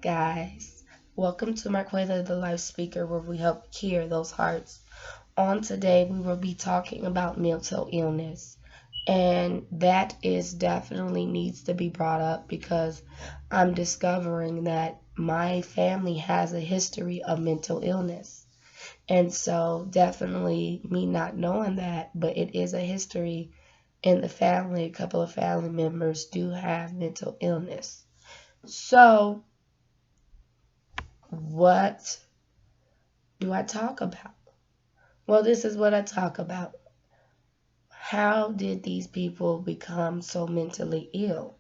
guys. Welcome to Marquela the Life Speaker, where we help cure those hearts. On today, we will be talking about mental illness, and that is definitely needs to be brought up because I'm discovering that my family has a history of mental illness. And so, definitely me not knowing that, but it is a history in the family. A couple of family members do have mental illness. So, what do I talk about? Well, this is what I talk about. How did these people become so mentally ill?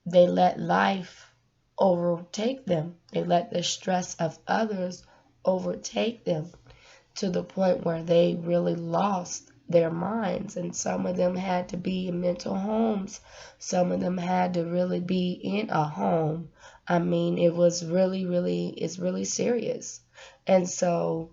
They let life overtake them. They let the stress of others overtake them to the point where they really lost their minds. And some of them had to be in mental homes. Some of them had to really be in a home. I mean, it was it's really serious. And so,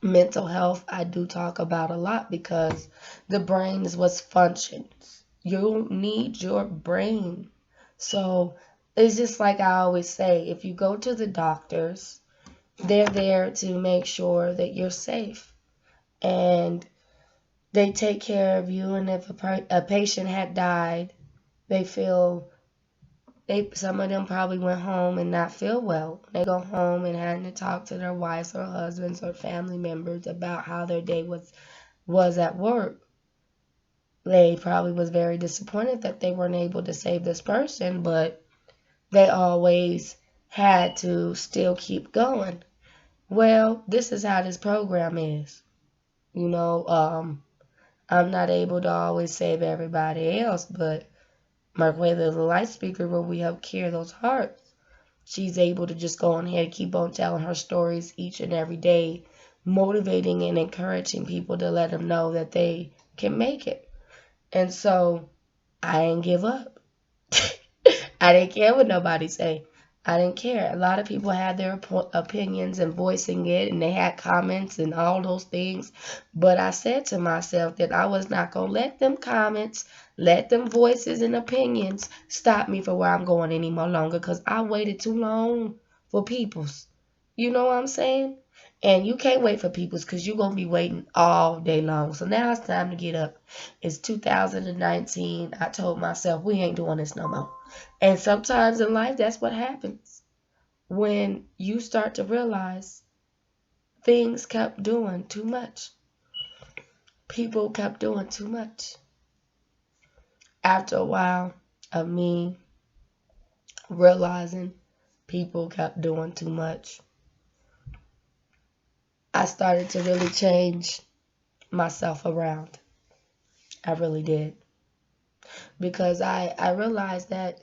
mental health I do talk about a lot because the brain is what functions. You need your brain. So it's just like I always say, if you go to the doctors, they're there to make sure that you're safe and they take care of you. And if a patient had died, they feel some of them probably went home and not feel well. They go home and had to talk to their wives or husbands or family members about how their day was at work. They probably was very disappointed that they weren't able to save this person, but they always had to still keep going. Well, this is how this program is. You know, I'm not able to always save everybody else, but Marquela is a light speaker where we help cure those hearts. She's able to just go on ahead and keep on telling her stories each and every day, motivating and encouraging people to let them know that they can make it. And so I didn't give up. I didn't care what nobody say. I didn't care. A lot of people had their opinions and voicing it, and they had comments and all those things. But I said to myself that I was not going to let them comments, let them voices and opinions stop me from where I'm going any more longer because I waited too long for people's. You know what I'm saying? And you can't wait for people's because you're going to be waiting all day long. So now it's time to get up. It's 2019. I told myself we ain't doing this no more. And sometimes in life, that's what happens. When you start to realize things kept doing too much, people kept doing too much. After a while of me realizing people kept doing too much, I started to really change myself around. I really did. Because I realized that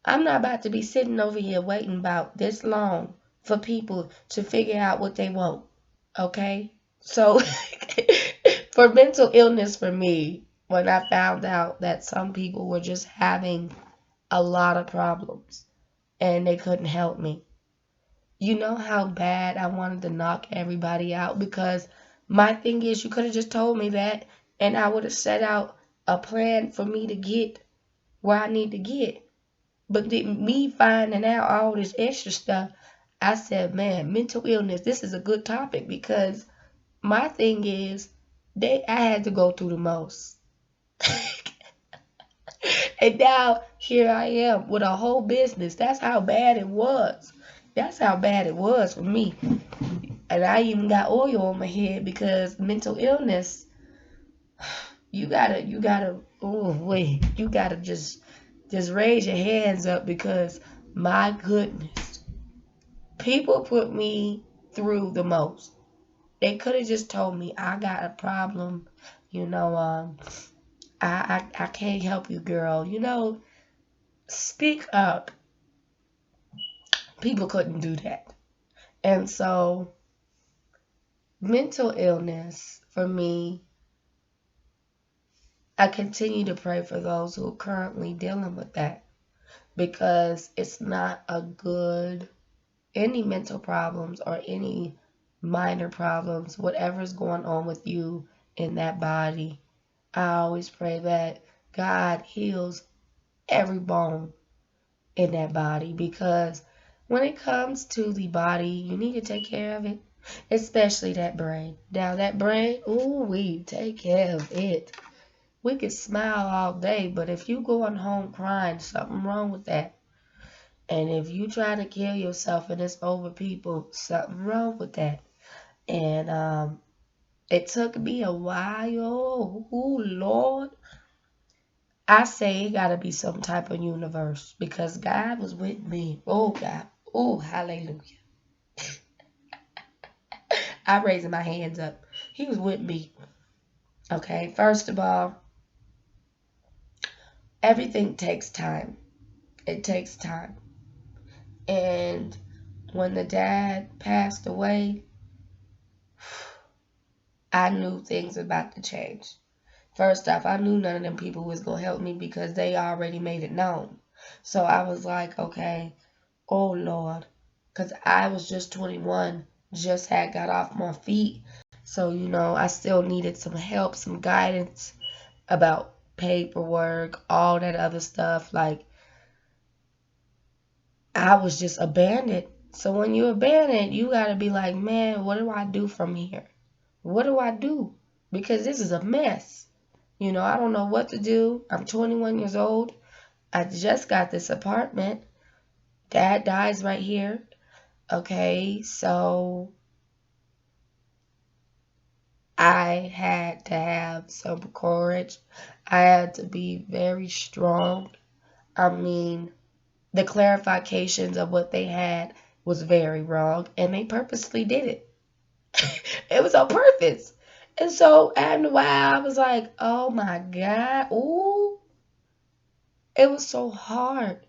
I'm not about to be sitting over here waiting about this long for people to figure out what they want. Okay? So, for mental illness for me, when I found out that some people were just having a lot of problems and they couldn't help me, you know how bad I wanted to knock everybody out because my thing is, you could have just told me that and I would have set out a plan for me to get where I need to get. But me finding out all this extra stuff, I said, man, mental illness, this is a good topic because my thing is, I had to go through the most. And now here I am with a whole business. That's how bad it was. That's how bad it was for me. And I even got oil on my head because mental illness, oh wait, you gotta just raise your hands up because my goodness, people put me through the most. They could have just told me I got a problem, you know, I can't help you, girl. You know, speak up. People couldn't do that. And so mental illness for me, I continue to pray for those who are currently dealing with that because it's not a good, any mental problems or any minor problems, whatever's going on with you in that body. I always pray that God heals every bone in that body, because when it comes to the body, you need to take care of it, especially that brain. Now, that brain, ooh, we take care of it. We could smile all day, but if you going home crying, something wrong with that. And if you try to kill yourself and it's over people, something wrong with that. And it took me a while. Oh, Lord. I say it gotta be some type of universe because God was with me. Oh, God. Oh, hallelujah. I'm raising my hands up. He was with me. Okay, first of all, everything takes time. It takes time. And when the dad passed away, I knew things were about to change. First off, I knew none of them people was going to help me because they already made it known. So I was like, okay, oh Lord, because I was just 21, just had got off my feet. So, I still needed some help, some guidance about paperwork, all that other stuff. Like, I was just abandoned. So when you abandoned, you got to be like, man, what do I do from here? What do I do? Because this is a mess. I don't know what to do. I'm 21 years old. I just got this apartment. Dad dies right here. Okay, so I had to have some courage. I had to be very strong. I mean, the clarifications of what they had was very wrong, and they purposely did it. It was on purpose. And so after a while, I was like, oh my God, ooh, it was so hard.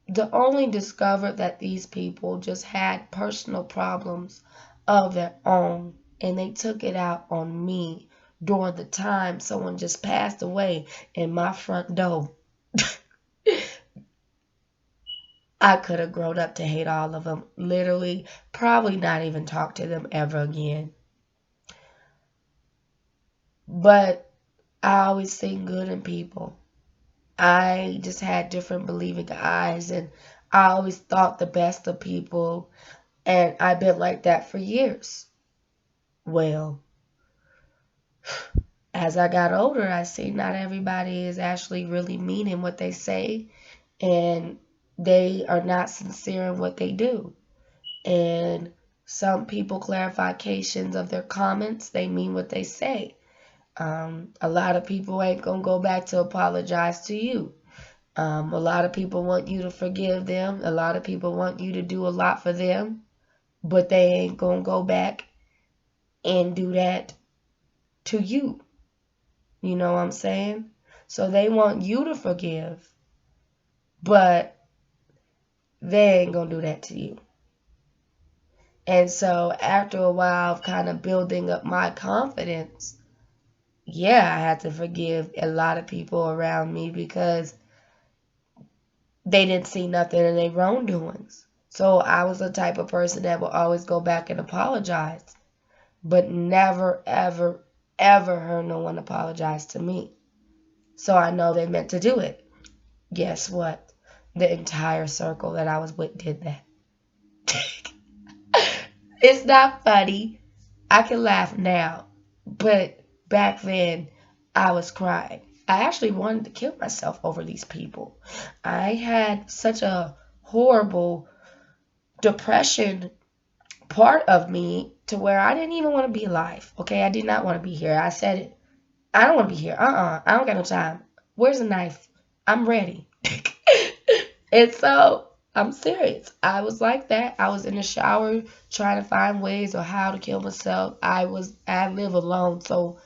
The only discovered that these people just had personal problems of their own, and they took it out on me during the time someone just passed away in my front door. I could have grown up to hate all of them. Literally, probably not even talk to them ever again. But I always seen good in people. I just had different believing eyes, and I always thought the best of people, and I've been like that for years. Well, as I got older, I see not everybody is actually really meaning what they say, and they are not sincere in what they do. And some people clarifications of their comments, they mean what they say. A lot of people ain't gonna go back to apologize to you. A lot of people want you to forgive them. A lot of people want you to do a lot for them, but they ain't gonna go back and do that to you. You know what I'm saying? So they want you to forgive, but they ain't gonna do that to you. And so after a while of kind of building up my confidence, yeah, I had to forgive a lot of people around me because they didn't see nothing in their wrongdoings. So I was the type of person that would always go back and apologize, but never, ever, ever heard no one apologize to me. So I know they meant to do it. Guess what? The entire circle that I was with did that. It's not funny. I can laugh now, but back then I was crying. I actually wanted to kill myself over these people. I had such a horrible depression part of me to where I didn't even want to be alive. Okay, I did not want to be here. I said it. I don't want to be here. I don't got no time. Where's the knife? I'm ready. And so I'm serious. I was like that. I was in the shower trying to find ways or how to kill myself. I live alone, so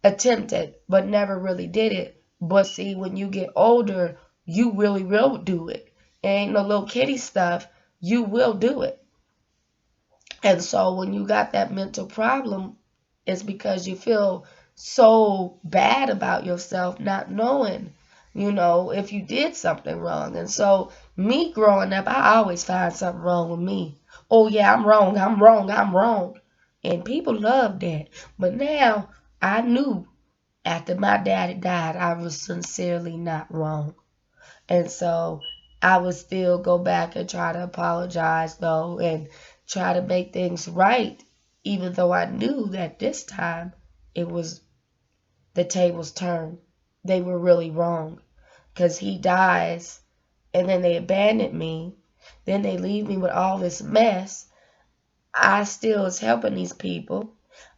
attempted, but never really did it. But see, when you get older, you really will do it. It ain't no little kitty stuff. You will do it. And so when you got that mental problem, it's because you feel so bad about yourself not knowing, if you did something wrong. And so me growing up, I always find something wrong with me. Oh yeah, I'm wrong, I'm wrong, I'm wrong. And people love that. But now I knew after my daddy died, I was sincerely not wrong. And so I would still go back and try to apologize though and try to make things right, even though I knew that this time it was the tables turned. They were really wrong because he dies and then they abandon me. Then they leave me with all this mess. I still was helping these people.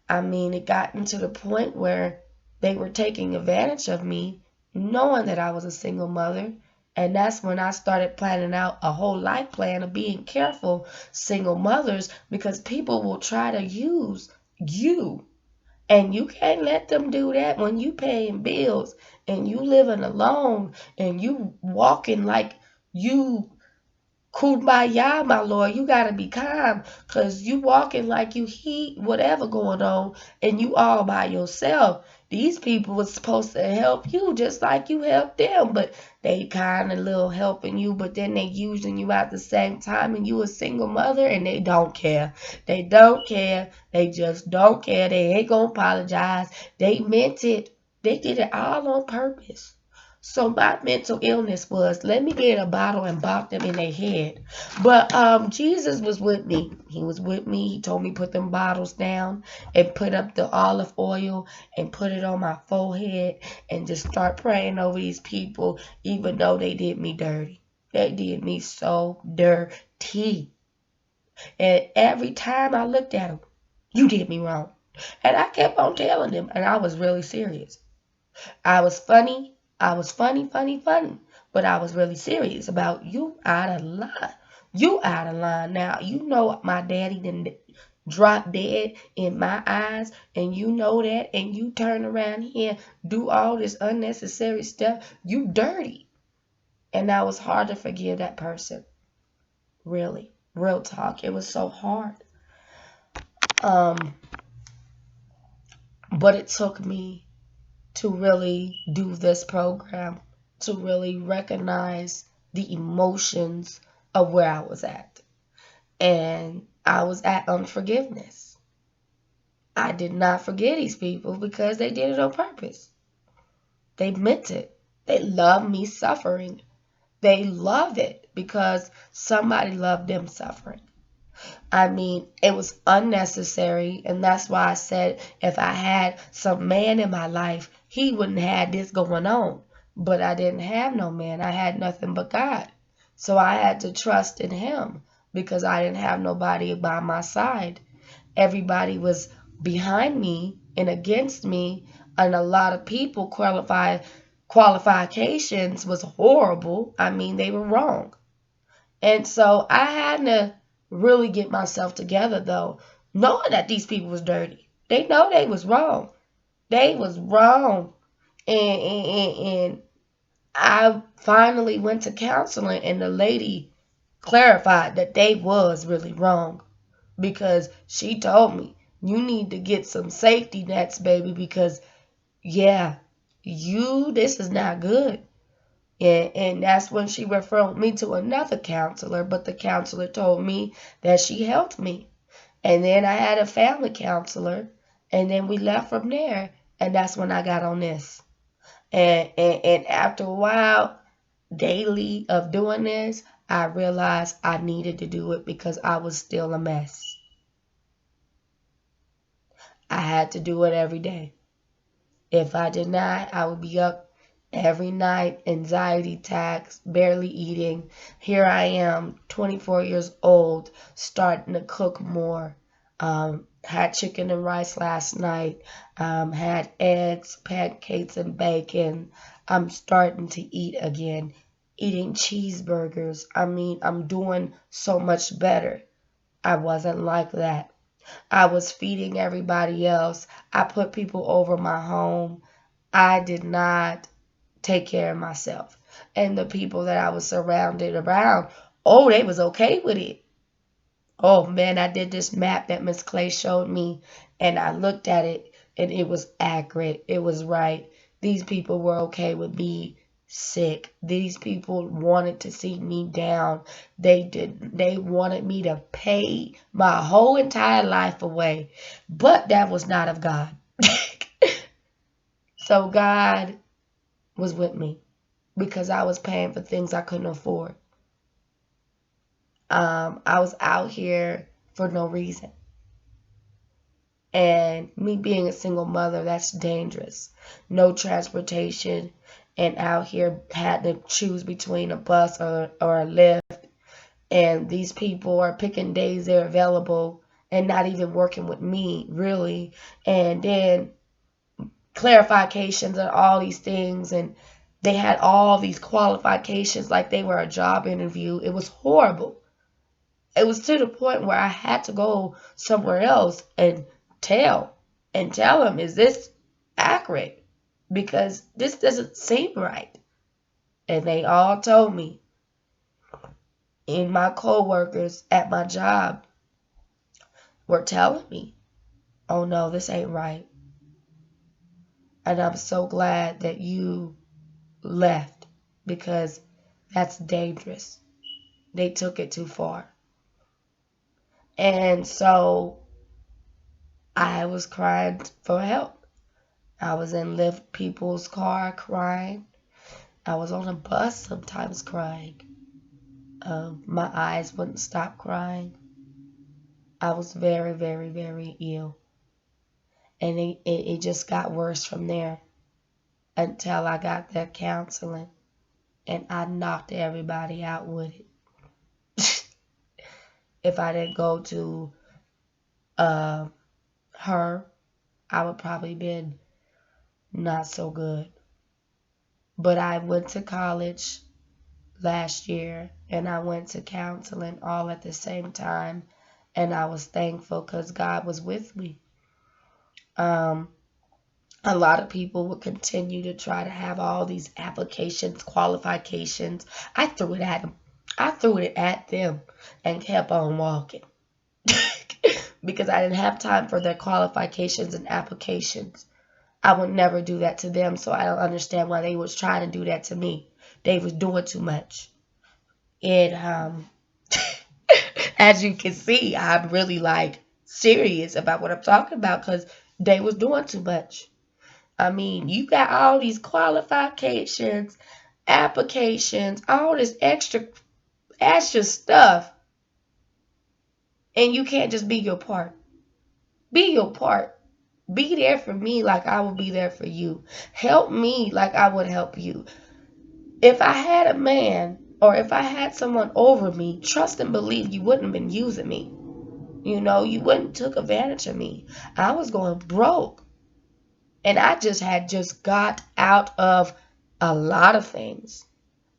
I mean, it gotten to the point where they were taking advantage of me, knowing that I was a single mother. And that's when I started planning out a whole life plan of being careful, single mothers, because people will try to use you. And you can't let them do that when you paying bills and you living alone and you walking like you kumbaya, my Lord. You gotta be calm because you walking like you heat whatever going on and you all by yourself. These people was supposed to help you just like you helped them, but they kind of little helping you, but then they using you at the same time and you a single mother and they don't care. They don't care. They just don't care. They ain't gonna apologize. They meant it. They did it all on purpose. So my mental illness was, let me get a bottle and bop them in their head. But Jesus was with me. He was with me. He told me put them bottles down and put up the olive oil and put it on my forehead and just start praying over these people, even though they did me dirty. They did me so dirty. And every time I looked at them, you did me wrong. And I kept on telling them, and I was really serious. I was funny. I was funny. But I was really serious about you out of line. You out of line. Now, you know my daddy didn't drop dead in my eyes, and you know that, and you turn around here, do all this unnecessary stuff. You dirty. And that was hard to forgive that person. Really. Real talk. It was so hard. Um, but it took me to really do this program, to really recognize the emotions of where I was at. And I was at unforgiveness. I did not forget these people because they did it on purpose. They meant it. They loved me suffering. They loved it because somebody loved them suffering. I mean, it was unnecessary, and that's why I said if I had some man in my life, he wouldn't have this going on. But I didn't have no man. I had nothing but God. So I had to trust in him because I didn't have nobody by my side. Everybody was behind me and against me, and a lot of people qualifications was horrible. I mean, they were wrong. And so I had to really get myself together though, knowing that these people was dirty. They know they was wrong. They was wrong. And I finally went to counseling and the lady clarified that they was really wrong because she told me you need to get some safety nets, baby, because yeah, this is not good. And that's when she referred me to another counselor, but the counselor told me that she helped me. And then I had a family counselor, and then we left from there, and that's when I got on this. And after a while, daily of doing this, I realized I needed to do it because I was still a mess. I had to do it every day. If I did not, I would be up every night, anxiety attacks, barely eating. Here I am, 24 years old, starting to cook more. Had chicken and rice last night. Had eggs, pancakes, and bacon. I'm starting to eat again. Eating cheeseburgers. I mean, I'm doing so much better. I wasn't like that. I was feeding everybody else. I put people over my home. I did not take care of myself. And the people that I was surrounded around, oh, they was okay with it. Oh man, I did this map that Miss Clay showed me and I looked at it and it was accurate. It was right. These people were okay with me sick. These people wanted to see me down. They wanted me to pay my whole entire life away. But that was not of God. So God was with me because I was paying for things I couldn't afford. I was out here for no reason. And me being a single mother, that's dangerous. No transportation, and out here had to choose between a bus or a Lyft. And these people are picking days they're available and not even working with me, really. And then clarifications and all these things. And they had all these qualifications like they were a job interview. It was horrible. It was to the point where I had to go somewhere else and tell them, is this accurate? Because this doesn't seem right. And they all told me, and my coworkers at my job were telling me, oh no, this ain't right. And I'm so glad that you left, because that's dangerous. They took it too far. And so I was crying for help. I was in Lyft people's car crying. I was on a bus sometimes crying. My eyes wouldn't stop crying. I was very, very, very ill. And it just got worse from there until I got that counseling. And I knocked everybody out with it. If I didn't go to her, I would probably been not so good. But I went to college last year and I went to counseling all at the same time, and I was thankful because God was with me. A lot of people would continue to try to have all these applications, qualifications. I threw it at them. I threw it at them and kept on walking because I didn't have time for their qualifications and applications. I would never do that to them, so I don't understand why they was trying to do that to me. They was doing too much. And as you can see, I'm really like serious about what I'm talking about because they was doing too much. I mean, you got all these qualifications, applications, all this extra stuff, and you can't just be your part. Be your part. Be there for me like I will be there for you. Help me like I would help you. If I had a man or if I had someone over me, trust and believe you wouldn't have been using me. You wouldn't took advantage of me. I was going broke. And I just got out of a lot of things.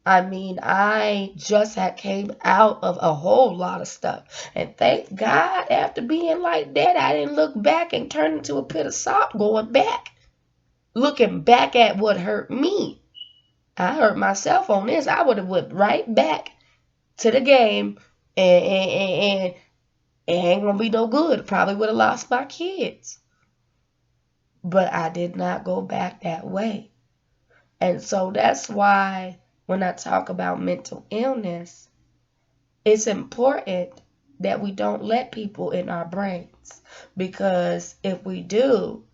I mean, I just had came out of a whole lot of stuff. And thank God, after being like that, I didn't look back and turn into a pit of salt going back. Looking back at what hurt me. I hurt myself on this. I would have went right back to the game and it ain't gonna be no good. Probably would have lost my kids. But I did not go back that way. And so that's why when I talk about mental illness, it's important that we don't let people in our brains. Because if we do,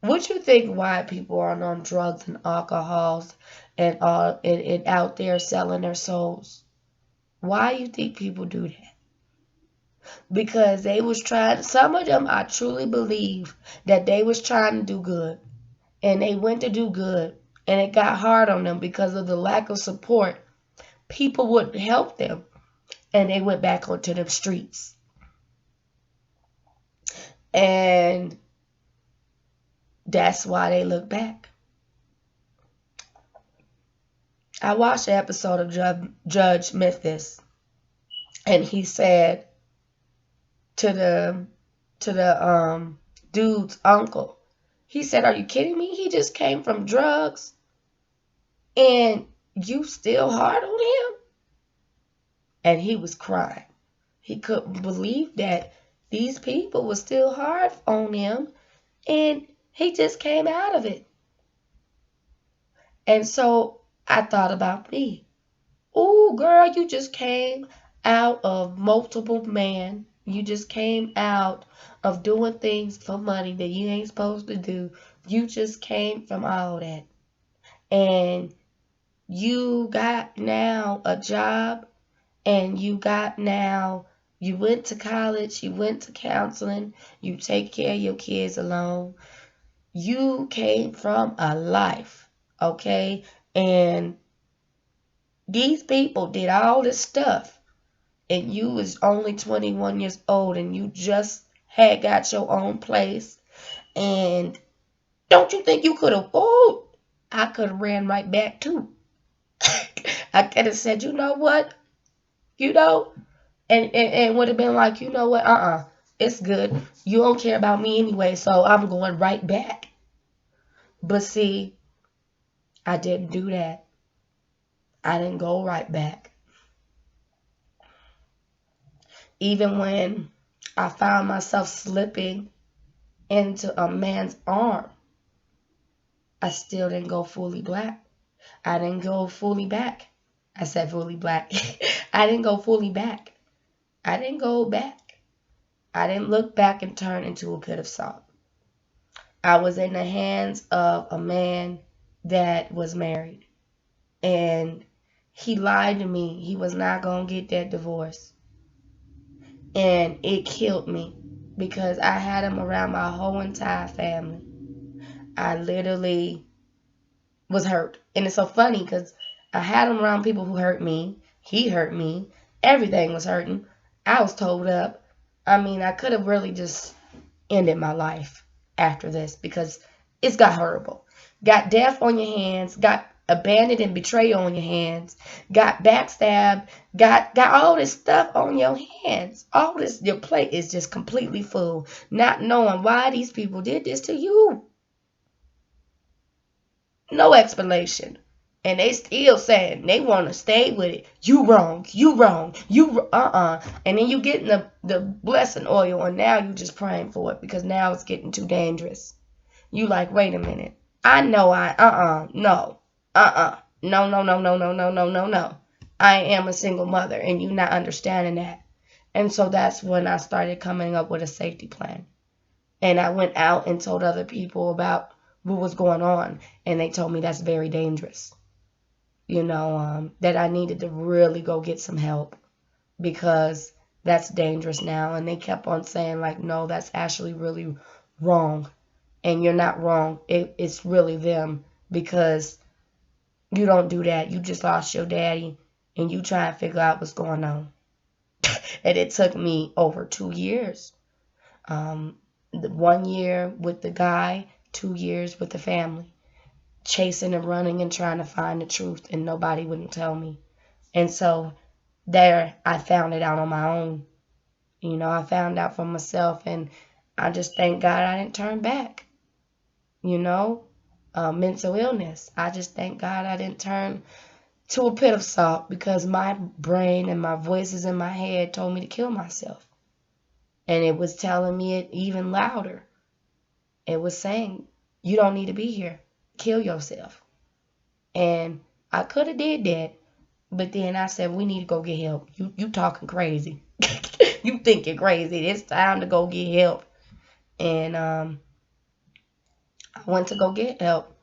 what you think why people are on drugs and alcohols and out there selling their souls? Why you think people do that? Because they was trying, some of them I truly believe that they was trying to do good. And they went to do good. And it got hard on them because of the lack of support. People wouldn't help them. And they went back onto them streets. And that's why they look back. I watched an episode of Judge Memphis, and he said to the dude's uncle, he said, "Are you kidding me? He just came from drugs, and you still hard on him?" And he was crying. He couldn't believe that these people were still hard on him, and he just came out of it. And so I thought about me. Ooh, girl, you just came out of multiple men. You just came out of doing things for money that you ain't supposed to do. You just came from all that. And you got now a job And you went to college, you went to counseling, you take care of your kids alone. You came from a life, okay? And these people did all this stuff, and you was only 21 years old, and you just had got your own place. And don't you think you could have, oh, I could have ran right back too. I could have said, you know what? You know, and would have been like, you know what? It's good. You don't care about me anyway, so I'm going right back. But see, I didn't do that. I didn't go right back. Even when I found myself slipping into a man's arm, I still didn't go fully black. I didn't go fully back. I said fully black. I didn't go fully back. I didn't go back. I didn't look back and turn into a pit of salt. I was in the hands of a man that was married. And he lied to me. He was not going to get that divorce. And it killed me because I had him around my whole entire family. I literally was hurt. And it's so funny because I had him around people who hurt me. He hurt me. Everything was hurting. I was told up. I mean, I could have really just ended my life after this because it's got horrible. Got death on your hands, got abandoned and betrayal on your hands, got backstabbed, got all this stuff on your hands. All this, your plate is just completely full, not knowing why these people did this to you. No explanation. And they still saying they want to stay with it. You wrong. You wrong. You And then you getting the blessing oil, and now you just praying for it because now it's getting too dangerous. You like, wait a minute. I know no. No, no, no, no, no, no, no, no, no. I am a single mother, and you not understanding that. And so that's when I started coming up with a safety plan. And I went out and told other people about what was going on, and they told me that's very dangerous. That I needed to really go get some help because that's dangerous now. And they kept on saying, like, no, that's actually really wrong. And you're not wrong. It's really them because you don't do that. You just lost your daddy and you try and figure out what's going on. And it took me over 2 years. 1 year with the guy, 2 years with the family. Chasing and running and trying to find the truth, and nobody wouldn't tell me. And so there I found it out on my own. I found out for myself, and I just thank God I didn't turn back. Mental illness. I just thank God I didn't turn to a pit of salt because my brain and my voices in my head told me to kill myself. And it was telling me it even louder. It was saying, you don't need to be here. Kill yourself. And I could have did that, but then I said, we need to go get help. You talking crazy. You thinking crazy. It's time to go get help. And I went to go get help.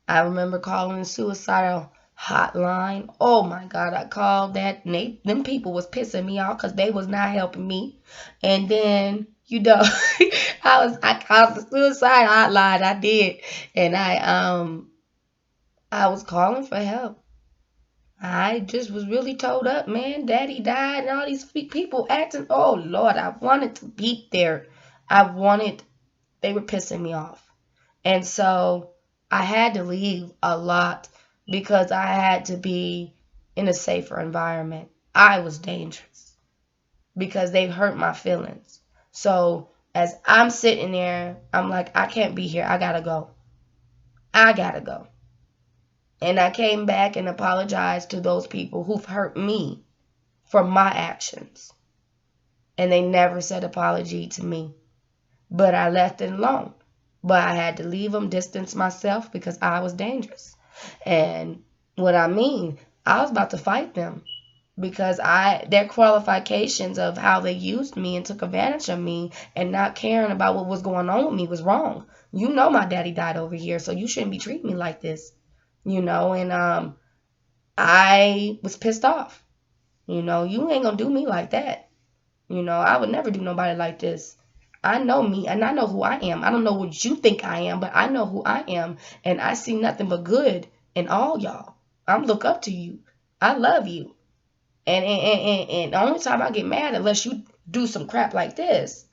I remember calling the suicidal hotline. Oh my God, I called that. And them people was pissing me off because they was not helping me. And then, I called the suicide hotline. I did. And I was calling for help. I just was really told up, man. Daddy died, and all these people acting. Oh Lord, I wanted to be there. They were pissing me off. And so I had to leave a lot because I had to be in a safer environment. I was dangerous because they hurt my feelings. So as I'm sitting there, I'm like, I can't be here. I gotta go. I gotta go. And I came back and apologized to those people who've hurt me for my actions. And they never said apology to me. But I left it alone. But I had to leave them, distance myself because I was dangerous. And what I mean, I was about to fight them because their qualifications of how they used me and took advantage of me and not caring about what was going on with me was wrong. You know my daddy died over here, so you shouldn't be treating me like this. And I was pissed off. You ain't gonna do me like that. I would never do nobody like this. I know me and I know who I am. I don't know what you think I am, but I know who I am. And I see nothing but good in all y'all. I'm look up to you. I love you. And the only time I get mad unless you do some crap like this.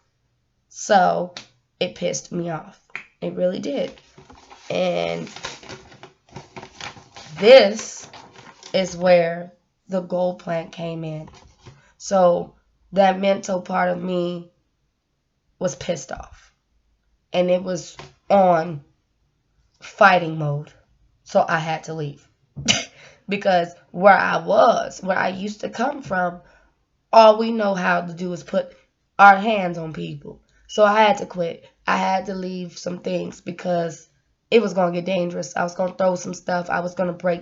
So it pissed me off. It really did. And this is where the goal plan came in. So that mental part of me was pissed off. And it was on fighting mode. So I had to leave. Because where I used to come from, all we know how to do is put our hands on people. So I had to quit. I had to leave some things because it was going to get dangerous. I was going to throw some stuff. I was going to break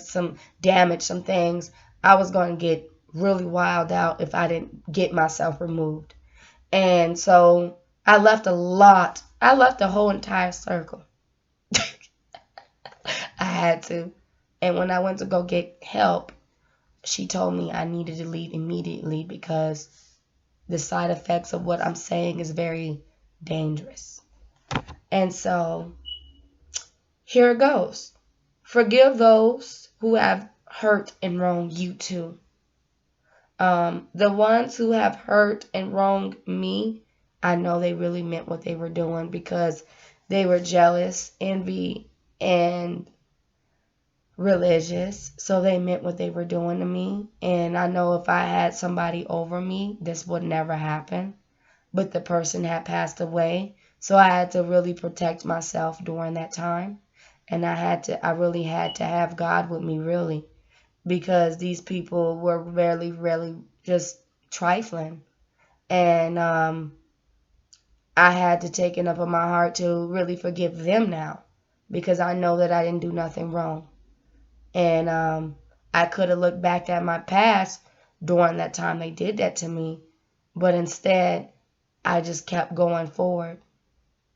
damage some things. I was going to get really wild out if I didn't get myself removed. And so I left a lot. I left the whole entire circle. I had to. And when I went to go get help, she told me I needed to leave immediately because the side effects of what I'm saying is very dangerous. And so here it goes. Forgive those who have hurt and wronged you too. The ones who have hurt and wronged me, I know they really meant what they were doing because they were jealous, envy, and religious. So they meant what they were doing to me. And I know if I had somebody over me, this would never happen. But the person had passed away. So I had to really protect myself during that time. And I really had to have God with me, really, because these people were really just trifling. And I had to take it up on my heart to really forgive them now because I know that I didn't do nothing wrong. And I could have looked back at my past during that time they did that to me. But instead, I just kept going forward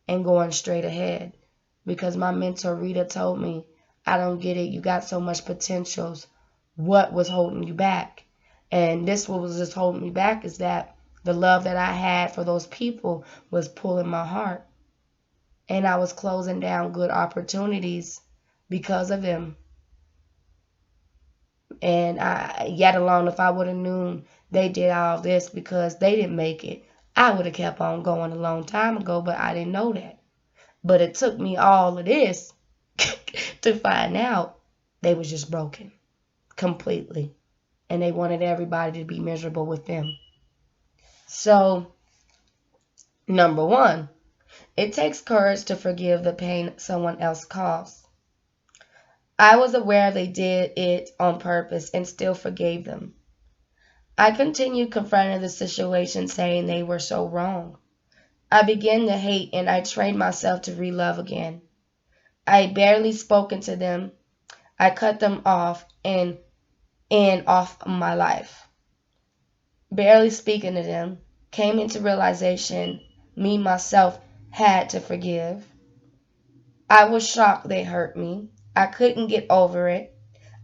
and going straight ahead because my mentor Rita told me, I don't get it. You got so much potentials. What was holding you back? And this what was just holding me back is that the love that I had for those people was pulling my heart. And I was closing down good opportunities because of them. And yet alone, if I would have known they did all this because they didn't make it, I would have kept on going a long time ago, but I didn't know that. But it took me all of this to find out they was just broken completely. And they wanted everybody to be miserable with them. So, number one, it takes courage to forgive the pain someone else caused. I was aware they did it on purpose and still forgave them. I continued confronting the situation, saying they were so wrong. I began to hate and I trained myself to re-love again. I had barely spoken to them. I cut them off and off my life. Barely speaking to them, came into realization me myself had to forgive. I was shocked they hurt me. I couldn't get over it.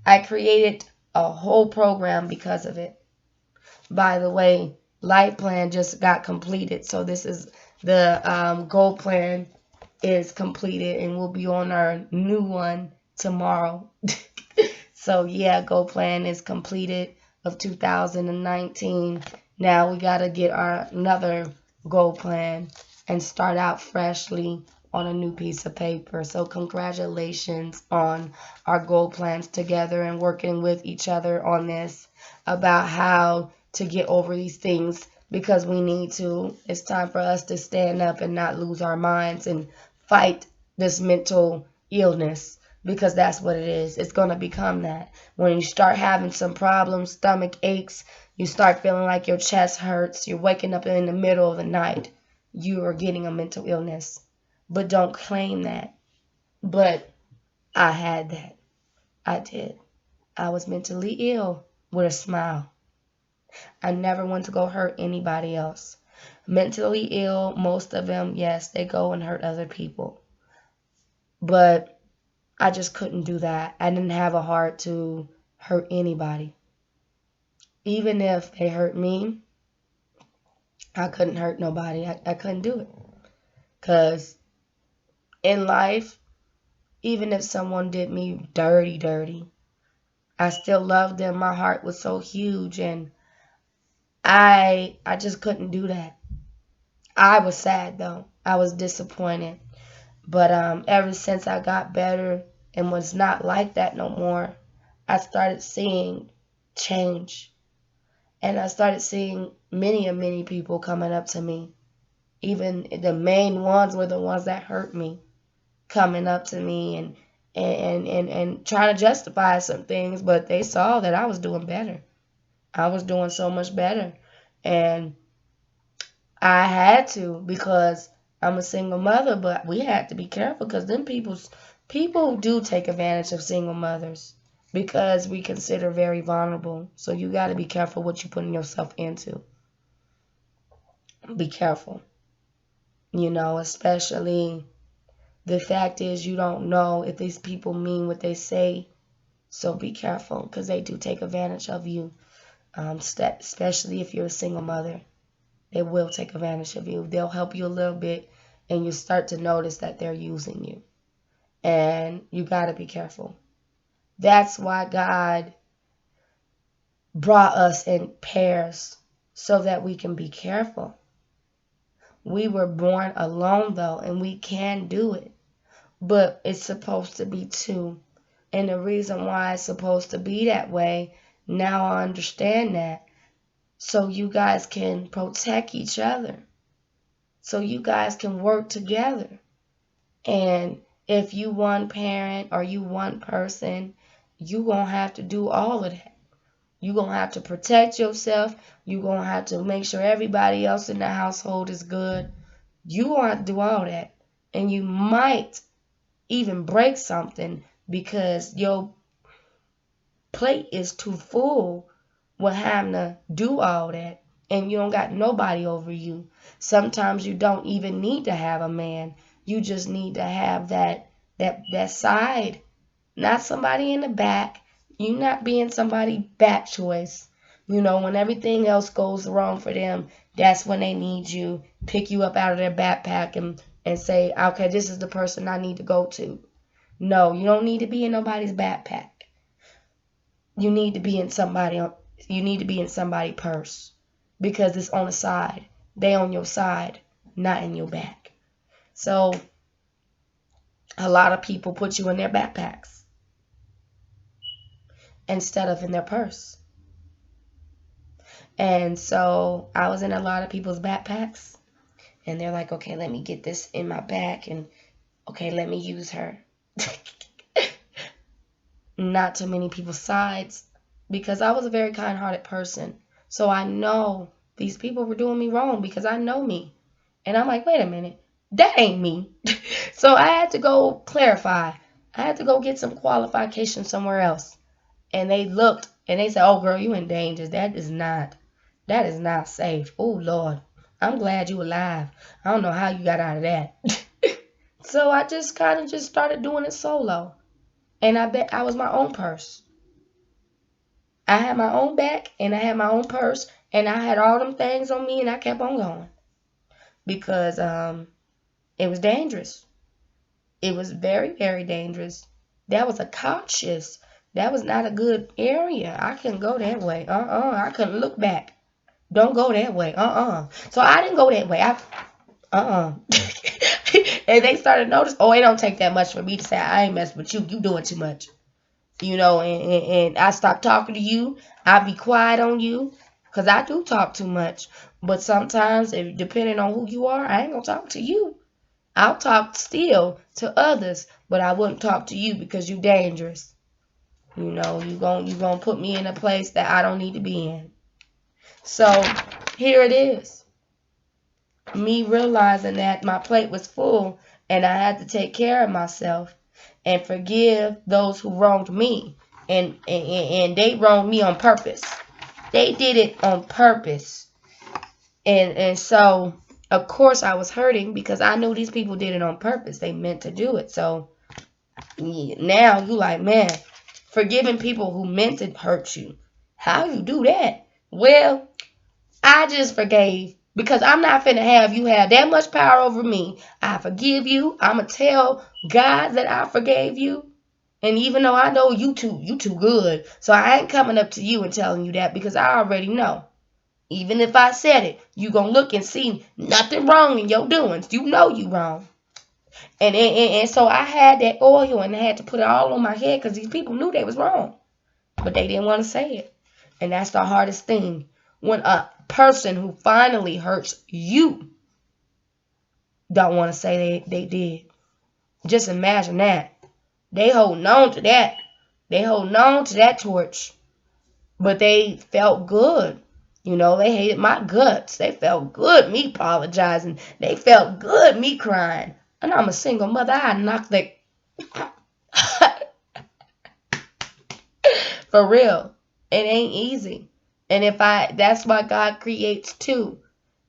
I created a whole program because of it. By the way, Life Plan just got completed. So this is the goal plan is completed and we'll be on our new one tomorrow. So yeah, goal plan is completed of 2019. Now we got to get another goal plan and start out freshly on a new piece of paper. So congratulations on our goal plans together and working with each other on this about how to get over these things because we need to. It's time for us to stand up and not lose our minds and fight this mental illness because that's what it is. It's going to become that. When you start having some problems, stomach aches, you start feeling like your chest hurts, you're waking up in the middle of the night, you are getting a mental illness. But don't claim that. But I had that. I did. I was mentally ill with a smile. I never want to go hurt anybody else. Mentally ill, most of them, yes, they go and hurt other people. But I just couldn't do that. I didn't have a heart to hurt anybody. even if they hurt me, I couldn't hurt nobody. I couldn't do it. Because in life, even if someone did me dirty, dirty, I still loved them. My heart was so huge, and I just couldn't do that. I was sad though. I was disappointed. But ever since I got better and was not like that no more, I started seeing change. And I started seeing many and many people coming up to me. Even the main ones were the ones that hurt me, coming up to me and trying to justify some things, but they saw that I was doing better. I was doing so much better. And I had to, because I'm a single mother, but we had to be careful because them people do take advantage of single mothers because we consider very vulnerable. So you got to be careful what you're putting yourself into. Be careful. Especially the fact is you don't know if these people mean what they say. So be careful because they do take advantage of you, especially if you're a single mother. They will take advantage of you. They'll help you a little bit, and you start to notice that they're using you. And you got to be careful. That's why God brought us in pairs, so that we can be careful. We were born alone, though, and we can do it. But it's supposed to be two. And the reason why it's supposed to be that way, now I understand that. So you guys can protect each other. So you guys can work together. And if you one parent or you one person, you're going to have to do all of that. You're going to have to protect yourself. You're going to have to make sure everybody else in the household is good. You want to have to do all that. And you might even break something because your plate is too full with having to do all that, and you don't got nobody over you. Sometimes you don't even need to have a man. You just need to have that side, not somebody in the back. You not being somebody's back choice. When everything else goes wrong for them, that's when they need you. Pick you up out of their backpack and say, okay, this is the person I need to go to. No, you don't need to be in nobody's backpack. You need to be in somebody's purse, because it's on the side. They on your side, not in your back. So a lot of people put you in their backpacks instead of in their purse. And so I was in a lot of people's backpacks, and they're like, okay, let me get this in my back, and okay, let me use her. Not too many people's sides, because I was a very kind-hearted person. So I know these people were doing me wrong because I know me. And I'm like, wait a minute, that ain't me. So I had to go clarify. I had to go get some qualifications somewhere else. And they looked and they said, oh girl, you in danger. That is not safe. Oh Lord, I'm glad you alive. I don't know how you got out of that. So I just kind of just started doing it solo. And I bet I was my own purse. I had my own bag, and I had my own purse, and I had all them things on me, and I kept on going. Because it was dangerous. It was very, very dangerous. That was a cautious. That was not a good area. I couldn't go that way. I couldn't look back. Don't go that way. So I didn't go that way. And they started to notice, oh, it don't take that much for me to say, I ain't messing with you. You doing too much. And I stopped talking to you. I be quiet on you because I do talk too much. But sometimes, depending on who you are, I ain't going to talk to you. I'll talk still to others, but I wouldn't talk to you because you're dangerous. You gonna put me in a place that I don't need to be in. So here it is. Me realizing that my plate was full and I had to take care of myself and forgive those who wronged me. And they wronged me on purpose. They did it on purpose. And so, of course, I was hurting because I knew these people did it on purpose. They meant to do it. So now you like, man, forgiving people who meant to hurt you. How you do that? Well, I just forgave because I'm not finna have you have that much power over me. I forgive you. I'ma tell God that I forgave you. And even though I know you too good, so I ain't coming up to you and telling you that because I already know. Even if I said it, you gonna look and see nothing wrong in your doings. You know you wrong. And so I had that oil and I had to put it all on my head because these people knew they was wrong, but they didn't want to say it. And that's the hardest thing. When a person who finally hurts you don't want to say they did. Just imagine that. They holding on to that. They holding on to that torch. But they felt good. You know, they hated my guts. They felt good me apologizing. They felt good me crying. And I'm a single mother. I knocked that for real. It ain't easy. And that's why God creates two.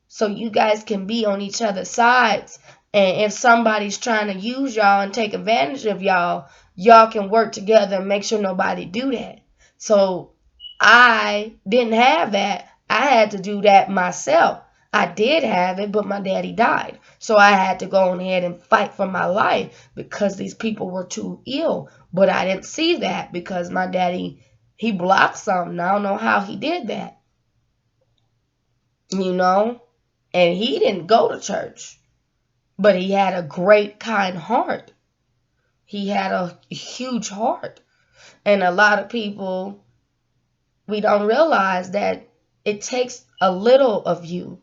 So you guys can be on each other's sides. And if somebody's trying to use y'all and take advantage of y'all, y'all can work together and make sure nobody do that. So I didn't have that. I had to do that myself. I did have it, but my daddy died. So I had to go on ahead and fight for my life because these people were too ill. But I didn't see that because my daddy, he blocked something. I don't know how he did that, you know? And he didn't go to church, but he had a great, kind heart. He had a huge heart. And a lot of people, we don't realize that it takes a little of you.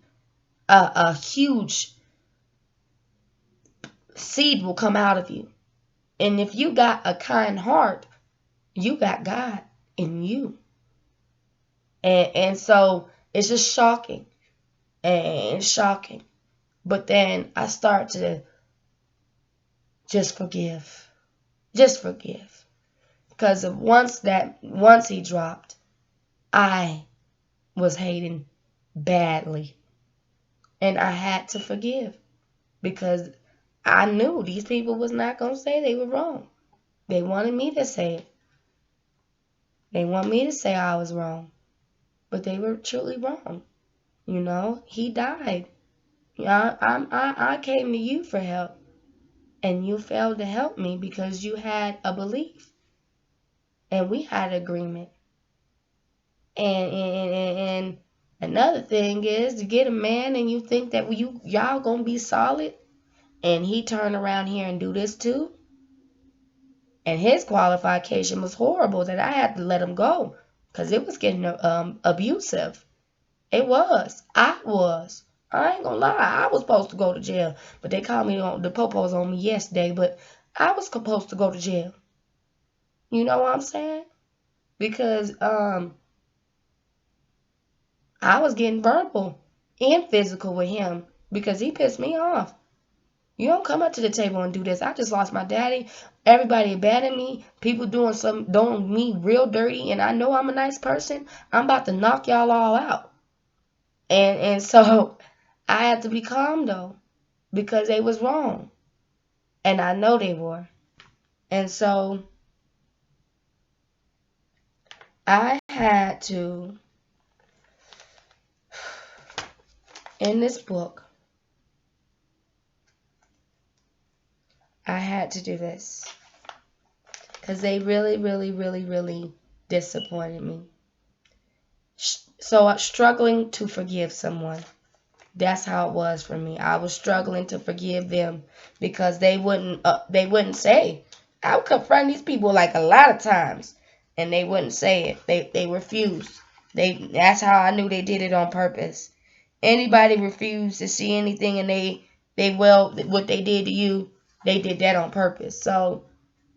A huge seed will come out of you. And if you got a kind heart, you got God in you. And so it's just shocking and shocking. But then I start to just forgive. Just forgive. Because once he dropped, I was hating badly. And I had to forgive. Because I knew these people was not going to say they were wrong. They wanted me to say it. They want me to say I was wrong. But they were truly wrong. You know, he died. I came to you for help. And you failed to help me because you had a belief. And we had an agreement. And another thing is to get a man and you think that y'all gonna be solid, and he turn around here and do this too. And his qualification was horrible that I had to let him go because it was getting abusive. It was. I was. I ain't gonna lie. I was supposed to go to jail, but they called me on the popos on me yesterday. But I was supposed to go to jail. You know what I'm saying? Because I was getting verbal and physical with him because he pissed me off. You don't come up to the table and do this. I just lost my daddy. Everybody abandoned me. People doing me real dirty, and I know I'm a nice person. I'm about to knock y'all all out. And so I had to be calm though, because they was wrong. And I know they were. And so I had to, in this book, I had to do this. Because they really, really, really, really disappointed me. So I'm struggling to forgive someone. That's how it was for me. I was struggling to forgive them because they wouldn't say. I would confront these people like a lot of times, and they wouldn't say it. They refused. That's how I knew they did it on purpose. Anybody refused to see anything, and what they did to you, they did that on purpose. So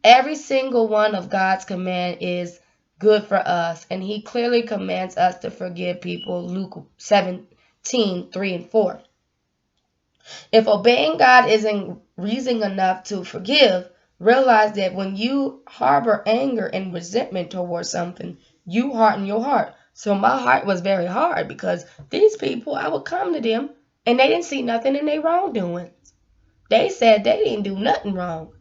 every single one of God's command is good for us, and he clearly commands us to forgive people. Luke 17:3 and 4. If obeying God isn't reason enough to forgive, realize that when you harbor anger and resentment towards something, you harden your heart. So my heart was very hard because these people, I would come to them and they didn't see nothing in their wrongdoings. They said they didn't do nothing wrong.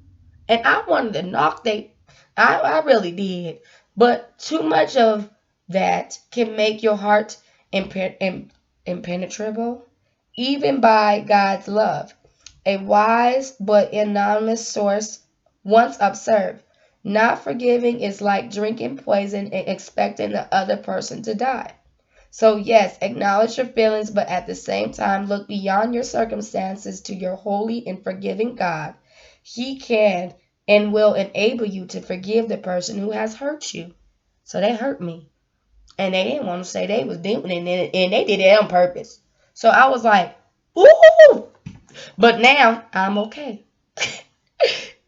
And I wanted to I really did. But too much of that can make your heart impenetrable, even by God's love. A wise but anonymous source once observed, not forgiving is like drinking poison and expecting the other person to die. So, yes, acknowledge your feelings, but at the same time, look beyond your circumstances to your holy and forgiving God. He can and will enable you to forgive the person who has hurt you. So, they hurt me. And they didn't want to say they was doing it, and they did it on purpose. So, I was like, ooh! But now, I'm okay.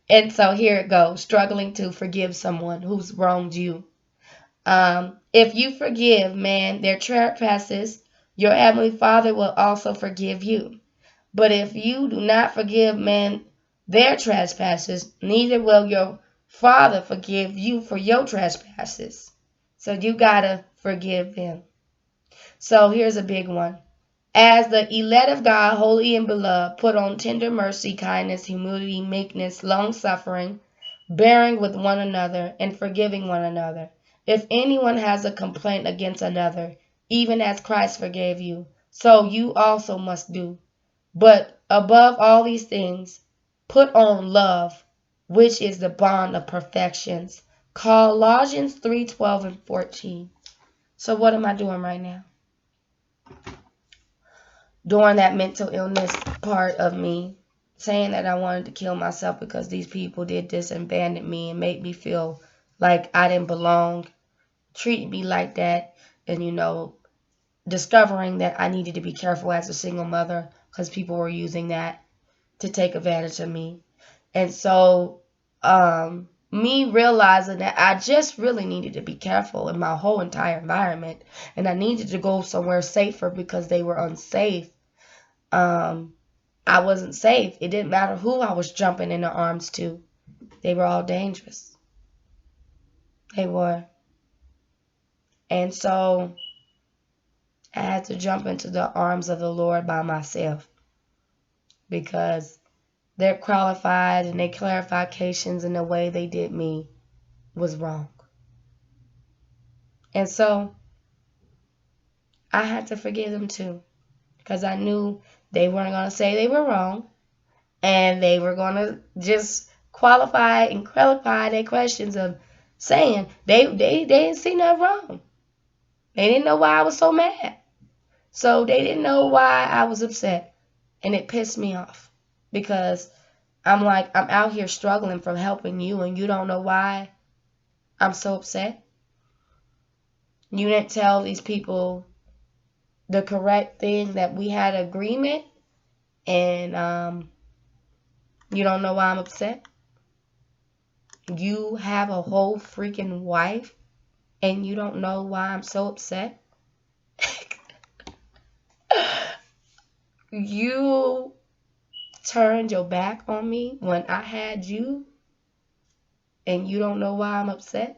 And so, here it goes, struggling to forgive someone who's wronged you. If you forgive, man, their trespasses, your heavenly Father will also forgive you. But if you do not forgive, man, their trespasses, neither will your Father forgive you for your trespasses. So you gotta forgive them. So here's a big one. As the elect of God, holy and beloved, put on tender mercy, kindness, humility, meekness, long suffering, bearing with one another, and forgiving one another. If anyone has a complaint against another, even as Christ forgave you, so you also must do. But above all these things, put on love, which is the bond of perfections. Colossians 3:12 and 14. So what am I doing right now? During that mental illness part of me, saying that I wanted to kill myself because these people did this and abandoned me and made me feel like I didn't belong, treated me like that, and discovering that I needed to be careful as a single mother because people were using that to take advantage of me. And so me realizing that I just really needed to be careful in my whole entire environment, and I needed to go somewhere safer because they were unsafe. I wasn't safe. It didn't matter who I was jumping in the arms to. They were all dangerous. They were. And so I had to jump into the arms of the Lord by myself because their qualified and their clarifications and the way they did me was wrong. And so I had to forgive them too because I knew they weren't going to say they were wrong, and they were going to just qualify and qualify their questions of saying they didn't see nothing wrong. They didn't know why I was so mad. So they didn't know why I was upset. And it pissed me off because I'm like, I'm out here struggling from helping you, and you don't know why I'm so upset. You didn't tell these people the correct thing, that we had an agreement, and you don't know why I'm upset. You have a whole freaking wife, and you don't know why I'm so upset. You turned your back on me when I had you, and you don't know why I'm upset.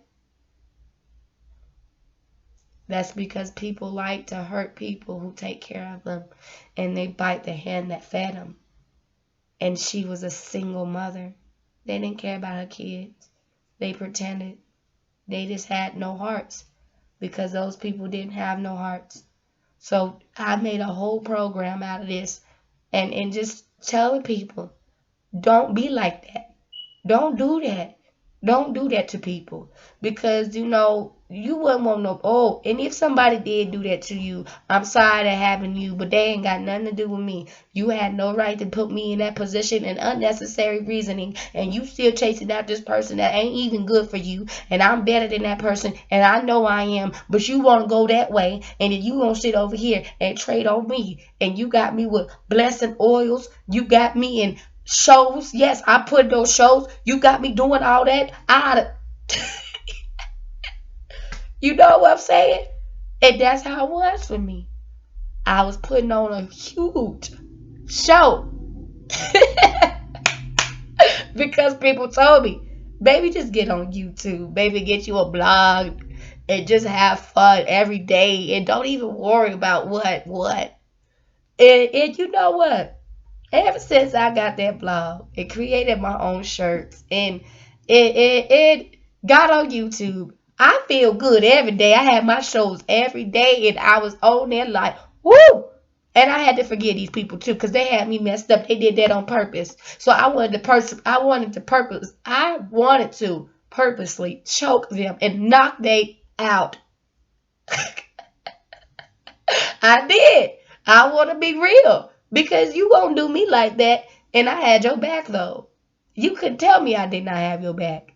That's because people like to hurt people who take care of them, and they bite the hand that fed them. And she was a single mother. They didn't care about her kids. They pretended. They just had no hearts because those people didn't have no hearts. So I made a whole program out of this, and just telling people, don't be like that. Don't do that. Don't do that to people because you wouldn't want no. Oh, and if somebody did do that to you, I'm sorry that happened to you, but they ain't got nothing to do with me. You had no right to put me in that position, and unnecessary reasoning, and you still chasing out this person that ain't even good for you, and I'm better than that person, and I know I am, but you want to go that way, and then you gonna sit over here and trade on me, and you got me with blessing oils, you got me in shows. Yes, I put those shows. You got me doing all that. You know what I'm saying? And that's how it was for me. I was putting on a huge show because people told me, baby, just get on YouTube. Baby, get you a blog and just have fun every day and don't even worry about what. And you know what? Ever since I got that blog and created my own shirts, and it got on YouTube, I feel good every day. I had my shows every day, and I was on there like, woo! And I had to forgive these people too, because they had me messed up. They did that on purpose. So I wanted to purposely choke them and knock they out. I did. I want to be real, because you gonna do me like that, and I had your back though. You couldn't tell me I did not have your back.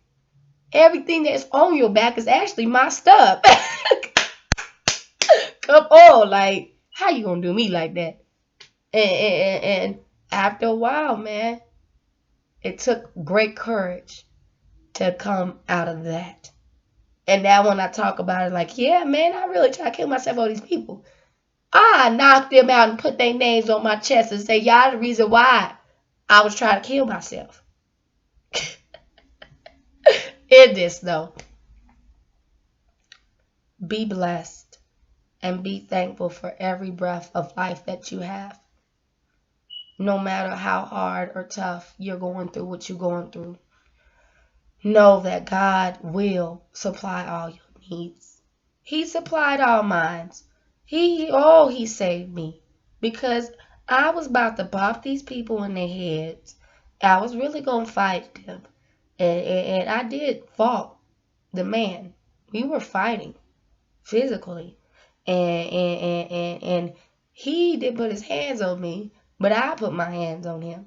Everything that's on your back is actually my stuff. Come on, like, how you gonna do me like that? And after a while, man, it took great courage to come out of that. And now when I talk about it, like, yeah, man, I really try to kill myself over these people. I knocked them out and put their names on my chest and say, y'all the reason why I was trying to kill myself. In this, though, be blessed and be thankful for every breath of life that you have. No matter how hard or tough you're going through what you're going through, know that God will supply all your needs. He supplied all mine. He saved me, because I was about to pop these people in their heads. I was really gonna fight them, and I did fought the man. We were fighting physically, and he did put his hands on me, but I put my hands on him.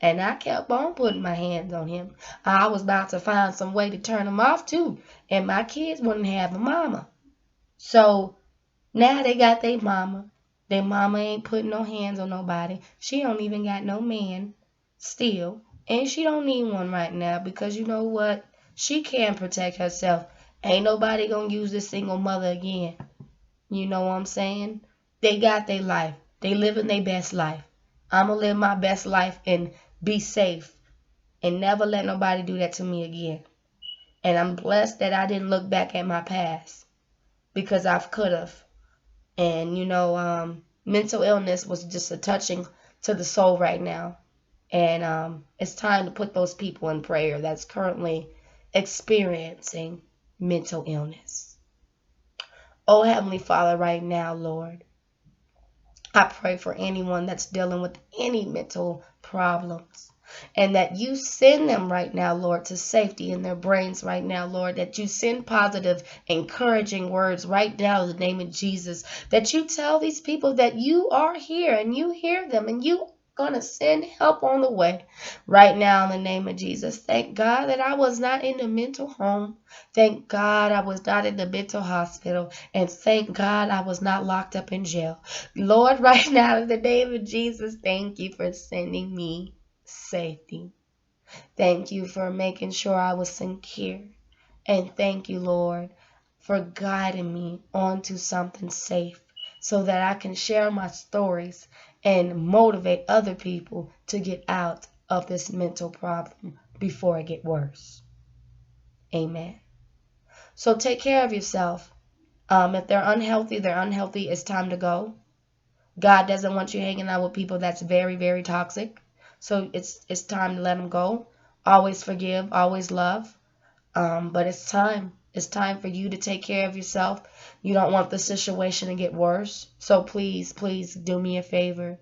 And I kept on putting my hands on him. I was about to find some way to turn him off too. And my kids wouldn't have a mama. So now they got their mama. Their mama ain't putting no hands on nobody. She don't even got no man still. And she don't need one right now, because you know what? She can protect herself. Ain't nobody gonna use this single mother again. You know what I'm saying? They got their life. They living their best life. I'm gonna live my best life and be safe and never let nobody do that to me again. And I'm blessed that I didn't look back at my past, because I could have. And mental illness was just a touching to the soul right now. And it's time to put those people in prayer that's currently experiencing mental illness. Oh, Heavenly Father, right now, Lord, I pray for anyone that's dealing with any mental problems, and that you send them right now, Lord, to safety in their brains right now, Lord, that you send positive, encouraging words right now in the name of Jesus, that you tell these people that you are here and you hear them and you gonna send help on the way right now in the name of Jesus. Thank God that I was not in the mental home. Thank God I was not in the mental hospital. And thank God I was not locked up in jail. Lord, right now in the name of Jesus, thank you for sending me safety. Thank you for making sure I was secure. And thank you, Lord, for guiding me onto something safe, so that I can share my stories and motivate other people to get out of this mental problem before it get worse. Amen. So take care of yourself. If they're unhealthy, they're unhealthy. It's time to go. God doesn't want you hanging out with people that's very, very toxic. So it's time to let them go. Always forgive, always love. But it's time. It's time for you to take care of yourself. You don't want the situation to get worse. So please, please do me a favor.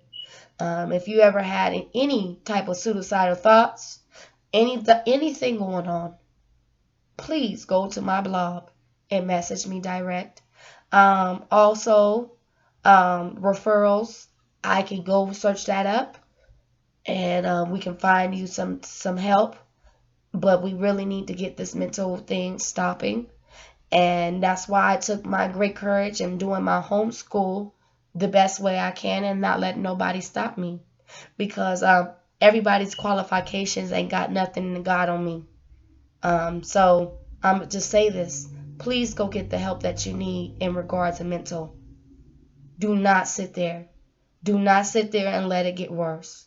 If you ever had any type of suicidal thoughts, anything going on, please go to my blog and message me direct. Also, referrals, I can go search that up, and we can find you some help. But we really need to get this mental thing stopping. And that's why I took my great courage and doing my homeschool the best way I can and not letting nobody stop me. Because everybody's qualifications ain't got nothing to God on me. So I'm going to just say this. Please go get the help that you need in regards to mental. Do not sit there. Do not sit there and let it get worse.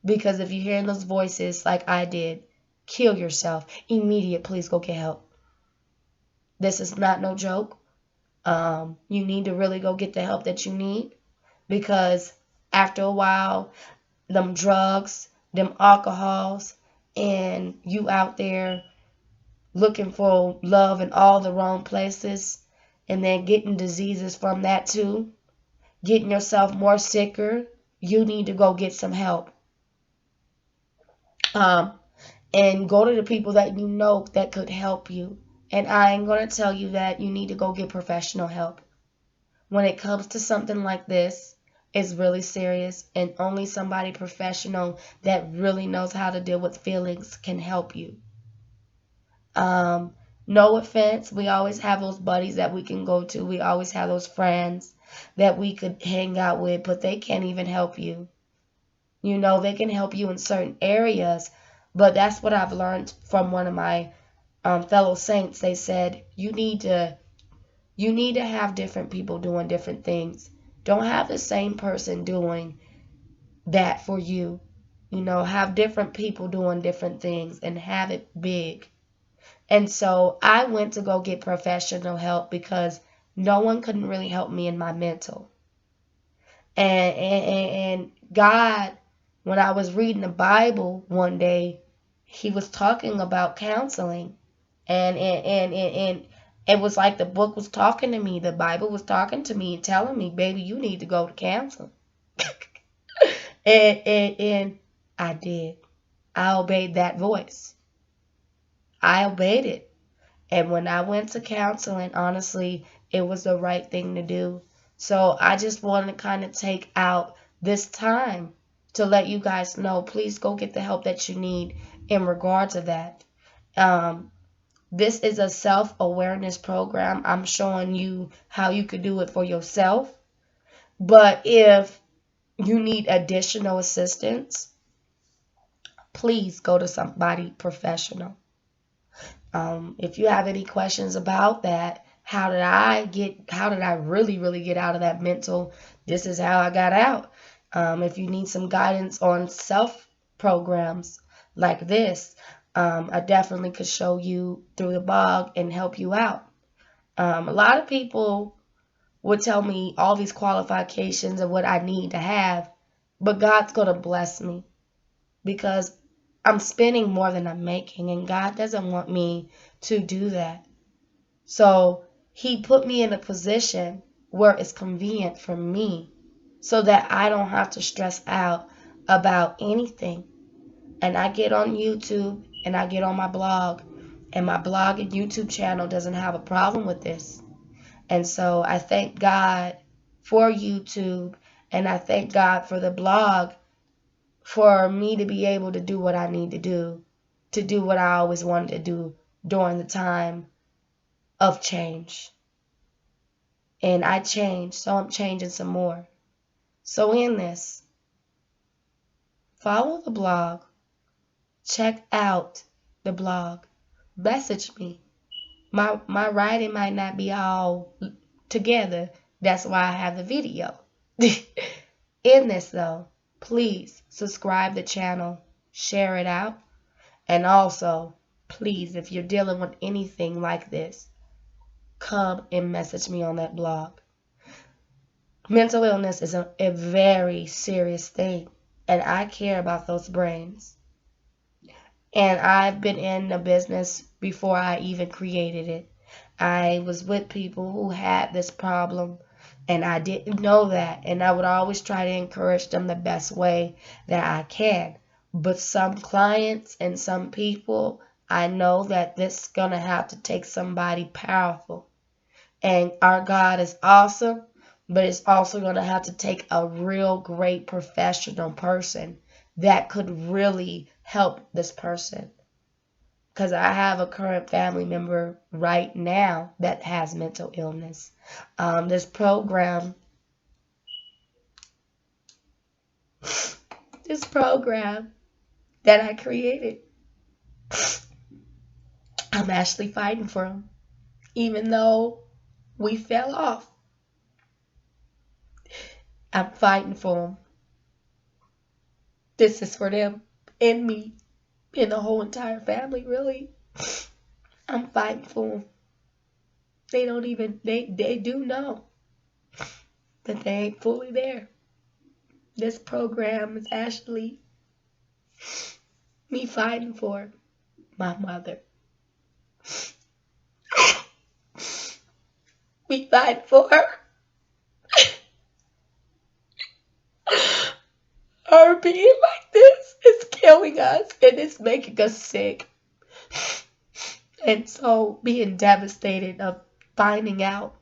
Because if you're hearing those voices like I did, kill yourself. Immediate, please go get help. This is not no joke. You need to really go get the help that you need, because after a while, them drugs, them alcohols, and you out there looking for love in all the wrong places, and then getting diseases from that too, getting yourself more sicker, you need to go get some help. Um, and go to the people that you know that could help you. And I am going to tell you that you need to go get professional help. When it comes to something like this, it's really serious, and only somebody professional that really knows how to deal with feelings can help you. Um, no offense, we always have those buddies that we can go to. We always have those friends that we could hang out with, but they can't even help you. You know, they can help you in certain areas, but that's what I've learned from one of my fellow saints. They said you need to have different people doing different things. Don't have the same person doing that for you. You know, have different people doing different things and have it big. And so I went to go get professional help because no one couldn't really help me in my mental. And God, when I was reading the Bible one day, he was talking about counseling. And it was like the book was talking to me, the Bible was talking to me and telling me, baby, you need to go to counseling. And I did. I obeyed that voice. I obeyed it. And when I went to counseling, honestly, it was the right thing to do. So I just wanted to kind of take out this time to let you guys know, please go get the help that you need in regard to that. Um, this is a self-awareness program. I'm showing you how you could do it for yourself. But if you need additional assistance, please go to somebody professional. If you have any questions about that, how did I really get out of that mental? This is how I got out. If you need some guidance on self programs like this, I definitely could show you through the blog and help you out. A lot of people would tell me all these qualifications of what I need to have, but God's going to bless me because I'm spending more than I'm making, and God doesn't want me to do that. So he put me in a position where it's convenient for me so that I don't have to stress out about anything. And I get on YouTube and I get on my blog, and my blog and YouTube channel doesn't have a problem with this. And so I thank God for YouTube, and I thank God for the blog for me to be able to do what I need to do what I always wanted to do during the time of change. And I changed, so I'm changing some more. So in this, follow the blog, check out the blog, message me. My writing might not be all together. That's why I have the video. In this though, please subscribe the channel, share it out, and also, please, if you're dealing with anything like this, come and message me on that blog. Mental illness is a very serious thing, and I care about those brains. And I've been in the business before I even created it. I was with people who had this problem, and I didn't know that. And I would always try to encourage them the best way that I can. But some clients and some people, I know that this is going to have to take somebody powerful. And our God is awesome, but it's also going to have to take a real great professional person that could really help this person. Because I have a current family member right now that has mental illness. This program that I created, I'm actually fighting for him, even though we fell off. I'm fighting for them. This is for them and me and the whole entire family, really. I'm fighting for them. They don't even, they do know that they ain't fully there. This program is actually me fighting for my mother. We fight for her. Her being like this is killing us and it's making us sick. And so being devastated of finding out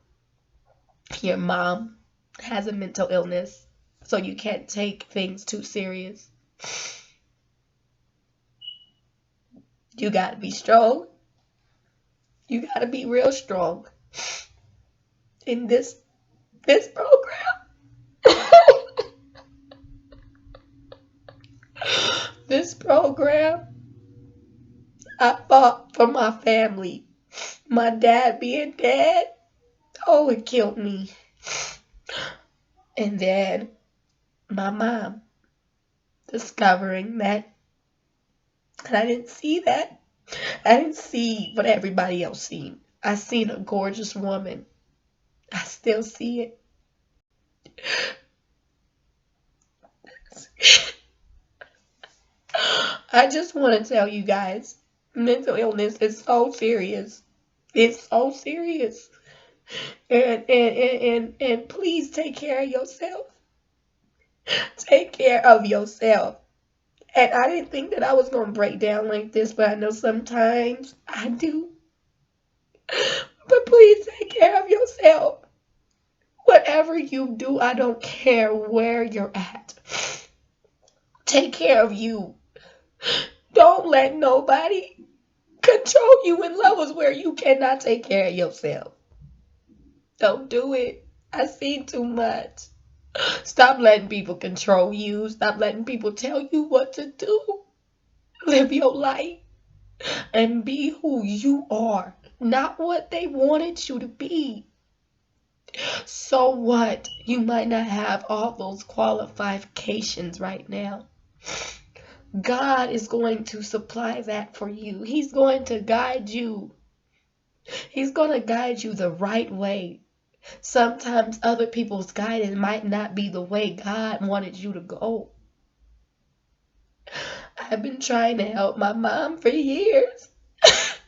your mom has a mental illness, so you can't take things too serious. You gotta be strong. You gotta be real strong in this program. This program, I fought for my family. My dad being dead, oh, it killed me. And then my mom discovering that, and I didn't see that. I didn't see what everybody else seen. I seen a gorgeous woman. I still see it. I just want to tell you guys, mental illness is so serious. It's so serious. And please take care of yourself. Take care of yourself. And I didn't think that I was going to break down like this, but I know sometimes I do. But please take care of yourself. Whatever you do, I don't care where you're at. Take care of you. Don't let nobody control you in levels where you cannot take care of yourself. Don't do it. I've seen too much. Stop letting people control you. Stop letting people tell you what to do. Live your life and be who you are, not what they wanted you to be. So what? You might not have all those qualifications right now. God is going to supply that for you. He's going to guide you. He's going to guide you the right way. Sometimes other people's guidance might not be the way God wanted you to go. I've been trying to help my mom for years, but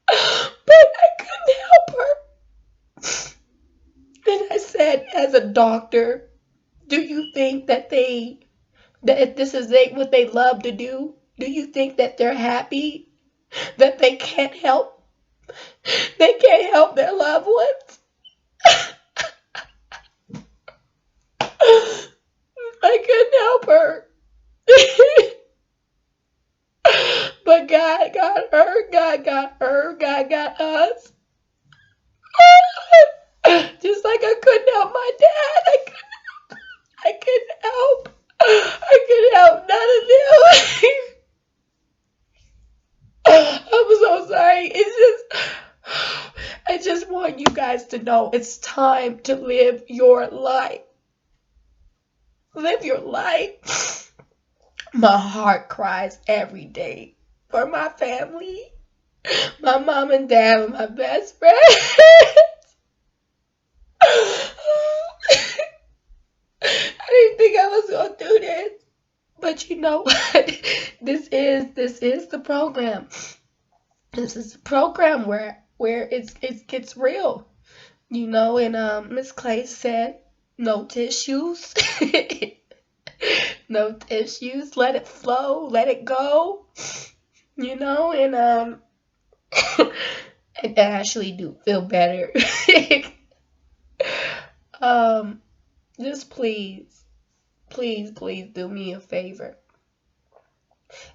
I couldn't help her. And I said, as a doctor, do you think that if this is what they love to do, do you think that they're happy? That they can't help? They can't help their loved ones? I couldn't help her. But God got her, God got her, God got us. Just like I couldn't help my dad. I couldn't help. I couldn't help none of them. I'm so sorry. I just want you guys to know it's time to live your life. Live your life. My heart cries every day for my family. My mom and dad were my best friends. I didn't think I was gonna do this. But you know what? This is the program. This is the program where it gets real. You know, and Miss Clay said no tissues. No tissues. Let it flow, let it go. You know, and I actually do feel better. Just please, please, please do me a favor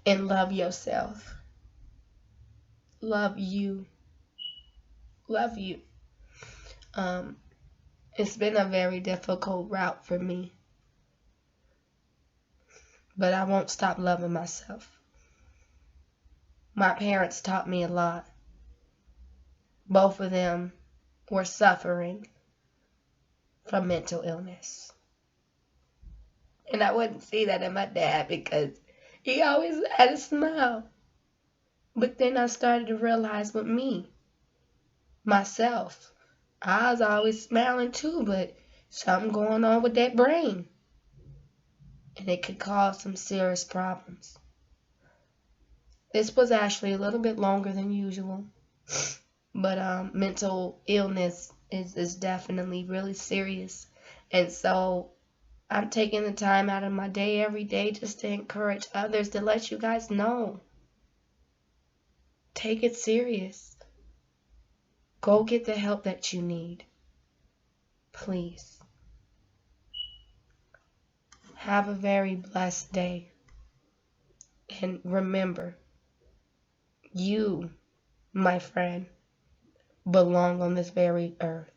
and love yourself. Love you. Love you. Um, it's been a very difficult route for me, but I won't stop loving myself. My parents taught me a lot. Both of them were suffering from mental illness. And I wouldn't see that in my dad because he always had a smile. But then I started to realize with me, myself, I was always smiling too, but something going on with that brain. And it could cause some serious problems. This was actually a little bit longer than usual, but mental illness is definitely really serious. And so I'm taking the time out of my day every day just to encourage others, to let you guys know. Take it serious. Go get the help that you need. Please. Have a very blessed day. And remember, you, my friend, belong on this very earth.